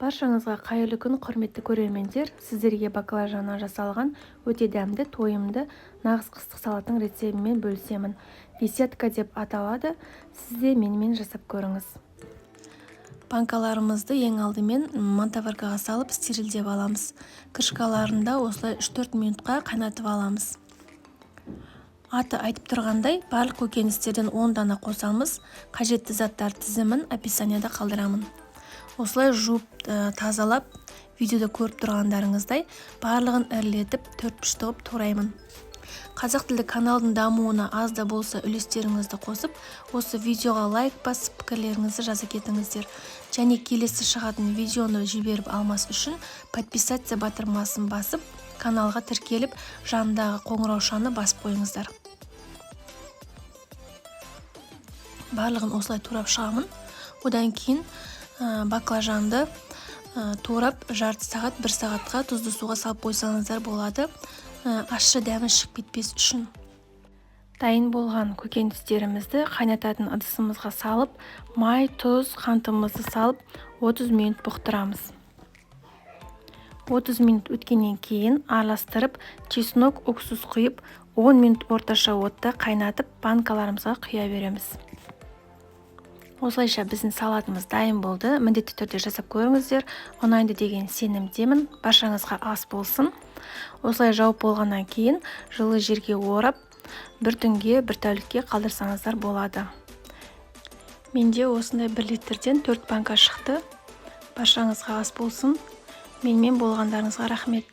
Баршаңызға қайырлы күн, құрметті көрермендер. Сіздерге баклажаннан жасалған өте дәмді, тойымды, нағыз қыстық салаттың рецебімен бөлісемін. Десятка деп аталады. Сіз де менімен жасап көріңіз. Банкаларымызды ең алдымен мантоваркаға салып стерильдеп аламыз. Крышкаларында осылай 3-4 минутқа қайнатып аламыз. Аты айтып тұрғандай, барлық көкөністерден 10 дана қосамыз. Қажетті заттар тізімін описанияда қалдырамын. Осылай жуып тазалап, видеода көріп тұрғандарыңыздай барлығын ірілетіп, төрт-пішті қылып тураймын. Қазақ тілді каналдың дамуына аз да болса үлестеріңізді қосып, осы видеоға лайк басып, пікірлеріңізді жаза кетіңіздер. Және келесі шығатын видеоны жіберіп алмас үшін подписаться батырмасын басып, каналға тіркеліп, жанындағы қоңыраушаны басып қойыңыздар. Барлығын осылай турап шығамын. Одан кейін баклажанды турап жарты сағат, 1 сағатқа тұзды суға салып қойсаңыздар болады. Ащы дәмі шығып кетпес үшін. Дайын болған көкөністерімізді қайнататын ыдысымызға салып, май, тұз, қантымызды салып 30 минут бұқтырамыз. 30 минут өткеннен кейін араластырып, чеснок, уксус құйып, 10 минут орташа отта қайнатып, банкаларымызға құя береміз. Осылайша біздің салатымыз дайын болды. Міндетті түрде жасап көріңіздер. Ұнайды деген сенімдемін. Баршаңызға ас болсын. Осылай жауып болғаннан кейін жылы жерге орап, бір түнге, бір тәулікке қалдырсаңыздар болады. Менде осындай 1 литрден 4 банка шықты. Баршаңызға ас болсын. Менімен болғандарыңызға рахмет.